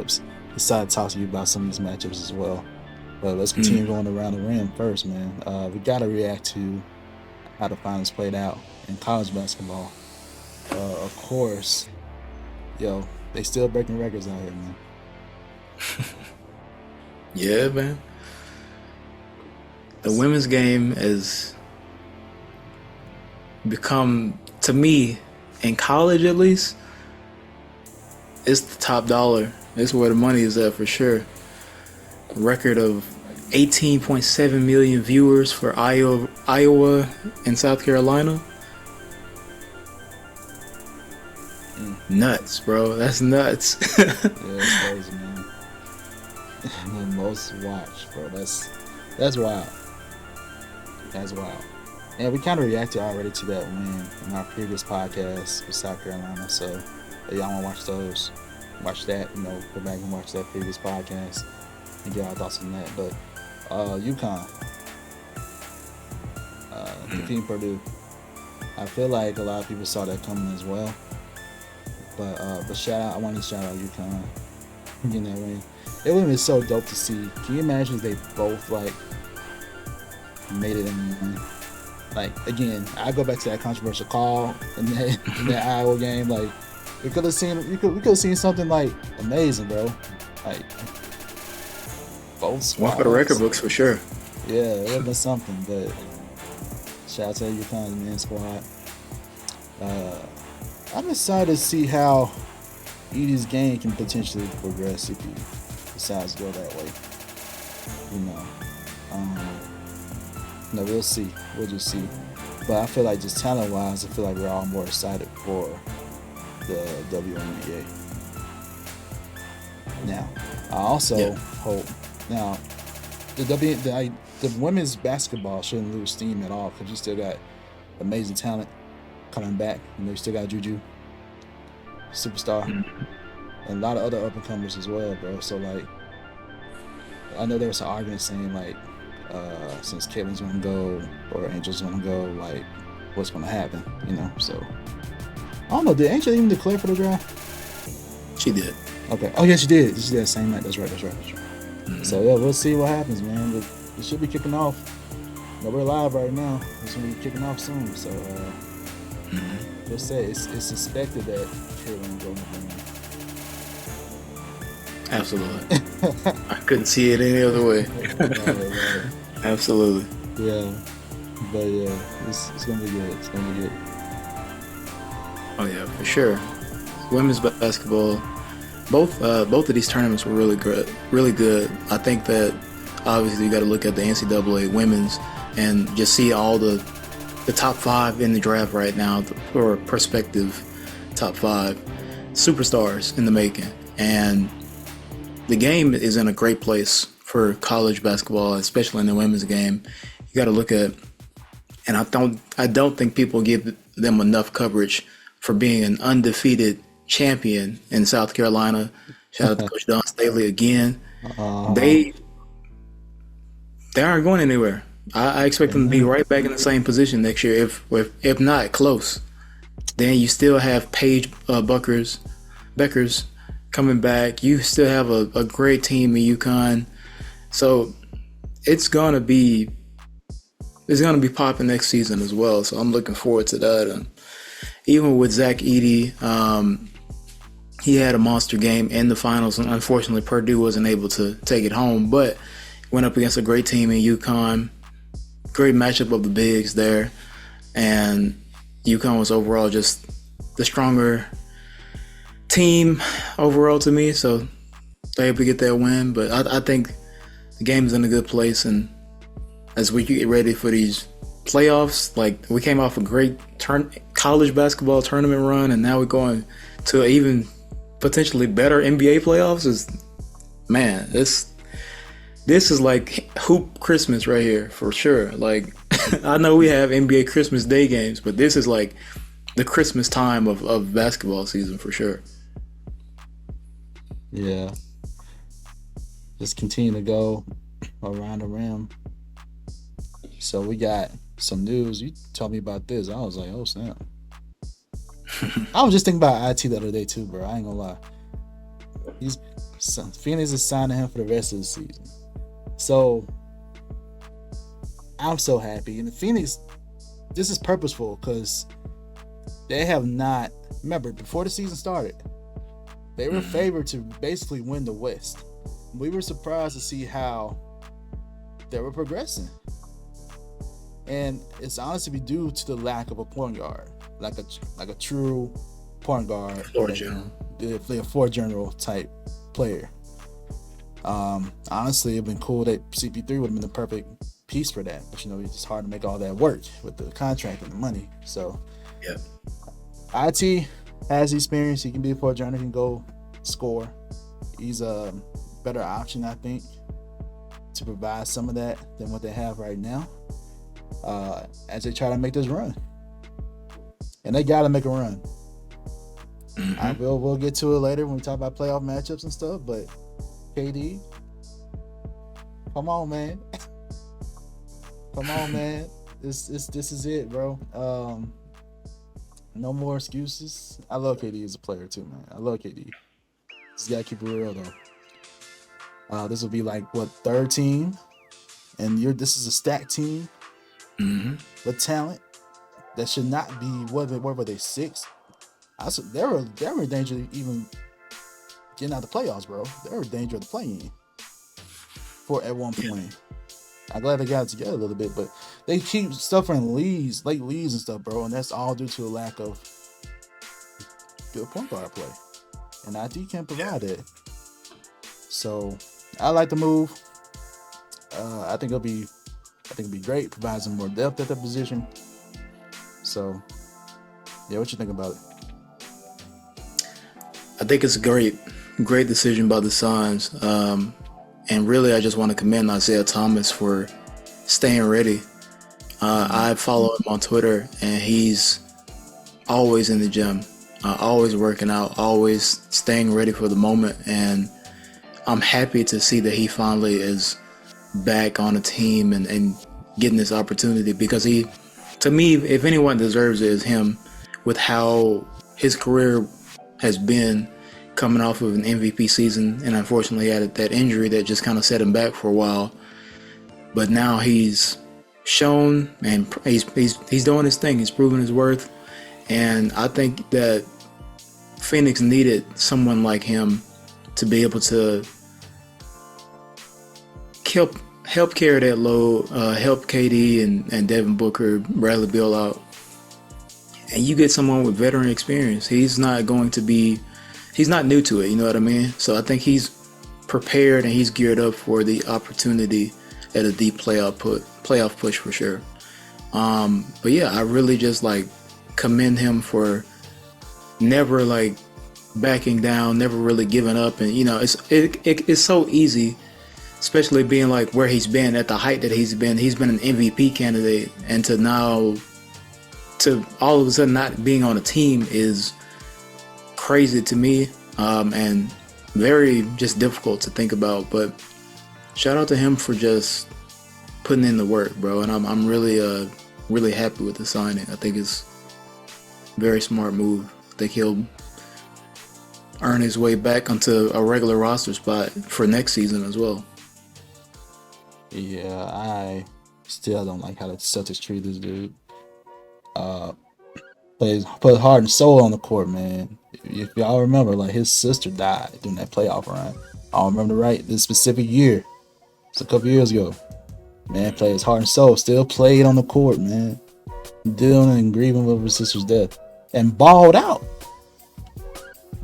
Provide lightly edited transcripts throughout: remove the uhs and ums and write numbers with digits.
matchups. Decided to talk to you about some of these matchups as well. But let's continue going around the rim first, man. We got to react to how the finals played out in college basketball. Of course, they still breaking records out here, man. Yeah, man. The women's game has become, to me, in college at least, it's the top dollar. It's where the money is at for sure. Record of 18.7 million viewers for Iowa and South Carolina. Nuts, bro. That's nuts. Yeah, it's crazy, man. The most watched, bro. That's wild. That's wild. And we kind of reacted already to that win in our previous podcast with South Carolina. So if y'all want to watch those, watch that. Go back and watch that previous podcast and get our thoughts on that. But UConn, defeating Purdue. I feel like a lot of people saw that coming as well. But I want to shout out UConn getting that win. It would have been so dope to see. Can you imagine if they both made it in? Again, I go back to that controversial call in that Iowa game. We could have seen something amazing, bro. Both squads. One for the record books for sure. Yeah, it would have been something. But shout out to UConn's men's squad. I'm excited to see how Edie's game can potentially progress if he decides to go that way. We'll see. We'll just see. But I feel like just talent-wise, I feel like we're all more excited for the WNBA. Now, I also hope the women's basketball shouldn't lose steam at all because you still got amazing talent coming back. You still got Juju, superstar, and a lot of other up-and-comers as well, bro. So, I know there was some argument saying, since Caitlin's going to go or Angel's going to go, what's going to happen, So, I don't know. Did Angel even declare for the draft? She did. Okay. Oh, yeah, she did. She did the same night. That's right. Mm-hmm. So, yeah, we'll see what happens, man. It should be kicking off. We're live right now. It's going to be kicking off soon. So, we'll say it's suspected that Caitlin will go to the Absolutely. I couldn't see it any other way. Right. Absolutely. Yeah. But yeah, it's gonna be good. It's gonna be good. Oh yeah, for sure. Women's basketball, both of these tournaments were really good. Really good. I think that obviously you got to look at the NCAA women's and just see all the top 5 in the draft right now, or prospective top 5 superstars in the making. And the game is in a great place for college basketball, especially in the women's game. You got to look at, and I don't think people give them enough coverage for being an undefeated champion in South Carolina. Shout out to Coach Don Staley again. They aren't going anywhere. I expect them to be right back in the same position next year, if not close. Then you still have Paige Beckers coming back. You still have a great team in UConn. So it's gonna be popping next season as well. So I'm looking forward to that. And even with Zach Edey, he had a monster game in the finals, and unfortunately Purdue wasn't able to take it home, but went up against a great team in UConn. Great matchup of the bigs there, and UConn was overall just the stronger team overall to me, so they're able to get that win. But I think the game is in a good place, and as we get ready for these playoffs, we came off a great college basketball tournament run, and now we're going to even potentially better NBA playoffs. This is like hoop Christmas right here for sure. I know we have NBA Christmas Day games, but this is like the Christmas time of basketball season for sure. Yeah. Just continue to go around the rim. So we got some news. You told me about this. I was like, oh snap. I was just thinking about IT the other day too, bro. I ain't gonna lie. Phoenix is signing him for the rest of the season. So I'm so happy. And Phoenix, this is purposeful because they have not. Remember, before the season started, they were favored to basically win the West. We were surprised to see how they were progressing. And it's honestly due to the lack of a point guard, like a true point guard, a floor general type player. Honestly, it'd been cool that CP3 would have been the perfect piece for that, but it's just hard to make all that work with the contract and the money. So, yeah, IT has experience. He can be a floor general. He can go score. He's a better option, I think, to provide some of that than what they have right now. As they try to make this run, and they gotta make a run. We'll get to it later when we talk about playoff matchups and stuff. But KD, come on, man, This is it, bro. No more excuses. I love KD as a player too, man. I love KD. Just gotta keep it real though. This will be like third team, and this is a stacked team. With talent that should not be what were they 6? They were in danger of even getting out the playoffs, bro. They were in danger of the play-in at one point. I'm glad they got it together a little bit, but they keep suffering late leads and stuff, bro, and that's all due to a lack of good point guard play, and IT can't provide that. So I like the move. I think it'll be great. Provides some more depth at that position. So, yeah, what you think about it? I think it's a great decision by the Suns. And really, I just want to commend Isaiah Thomas for staying ready. I follow him on Twitter, and he's always in the gym, always working out, always staying ready for the moment. And I'm happy to see that he finally is back on a team and getting this opportunity, because he, to me, if anyone deserves it, is him, with how his career has been coming off of an MVP season, and unfortunately had that injury that just kind of set him back for a while. But now he's shown, and he's doing his thing. He's proven his worth, and I think that Phoenix needed someone like him to be able to help carry that load, help KD and Devin Booker, Bradley Beal out. And you get someone with veteran experience. He's not new to it, you know what I mean? So I think he's prepared and he's geared up for the opportunity at a deep playoff push for sure. But yeah, I really just commend him for never backing down, never really giving up. And it's so easy, especially being where he's been at the height that he's been an MVP candidate, and to all of a sudden not being on a team is crazy to me, and very just difficult to think about. But shout out to him for just putting in the work, bro. And I'm really really happy with the signing. I think it's a very smart move. I think he'll earn his way back onto a regular roster spot for next season as well. Yeah, I still don't like how the Celtics treat this dude. Put heart and soul on the court, man. If y'all remember, his sister died during that playoff run. I don't remember this specific year. It's a couple years ago. Man played his heart and soul. Still played on the court, man. Dealing and grieving over his sister's death. And balled out.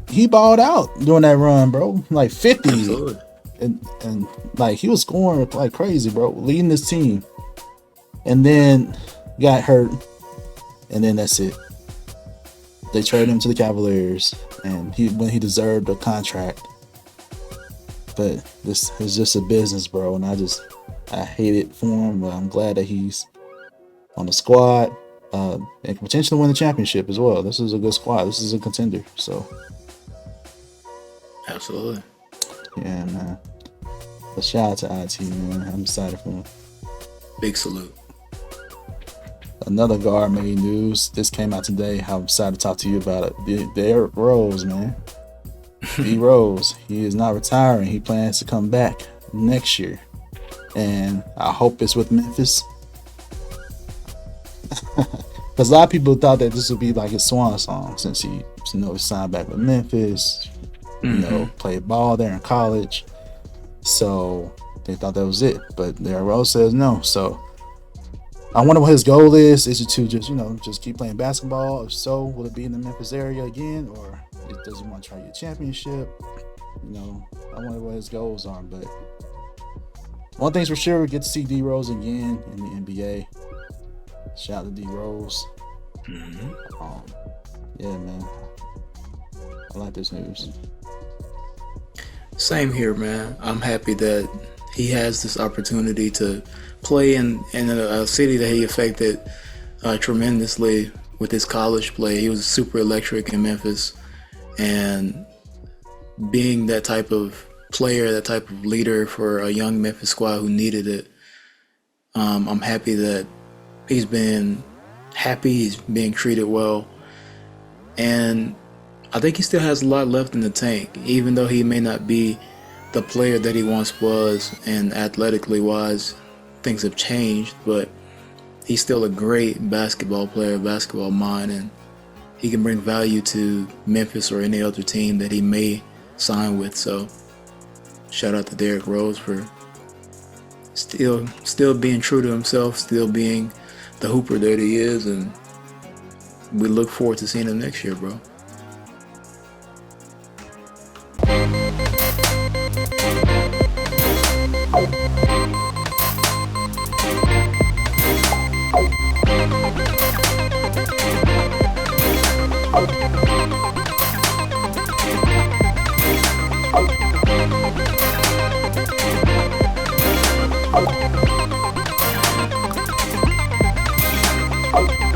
He balled out during that run, bro. 50. Absolutely. And he was scoring like crazy, bro. Leading this team. And then got hurt. And then that's it. They traded him to the Cavaliers, and when he deserved a contract. But this is just a business, bro, and I hate it for him. But I'm glad that he's on the squad and can potentially win the championship as well. This is a good squad. This is a contender. So, absolutely, yeah, man. But shout out to IT, man. I'm excited for him. Big salute. Another guard made news. This came out today. I'm excited to talk to you about it. The Derrick Rose, man. D Rose, he is not retiring. He plans to come back next year, and I hope it's with Memphis. Because a lot of people thought that this would be like his swan song, since he, signed back with Memphis, played ball there in college. So they thought that was it. But Derrick Rose says no. So I wonder what his goal is. Is it to just keep playing basketball? If so, will it be in the Memphis area again, or does he want to try to get a championship? I wonder what his goals are. But one thing's for sure, we get to see D Rose again in the NBA. Shout out to D Rose. Yeah, man. I like this news. Same here, man. I'm happy that he has this opportunity to play in a city that he affected tremendously with his college play. He was super electric in Memphis, and being that type of player, that type of leader for a young Memphis squad who needed it. I'm happy that he's being treated well, and I think he still has a lot left in the tank, even though he may not be the player that he once was, and athletically wise, things have changed, but he's still a great basketball player, basketball mind, and he can bring value to Memphis or any other team that he may sign with. So shout out to Derrick Rose for still being true to himself, still being the hooper that he is, and we look forward to seeing him next year, bro.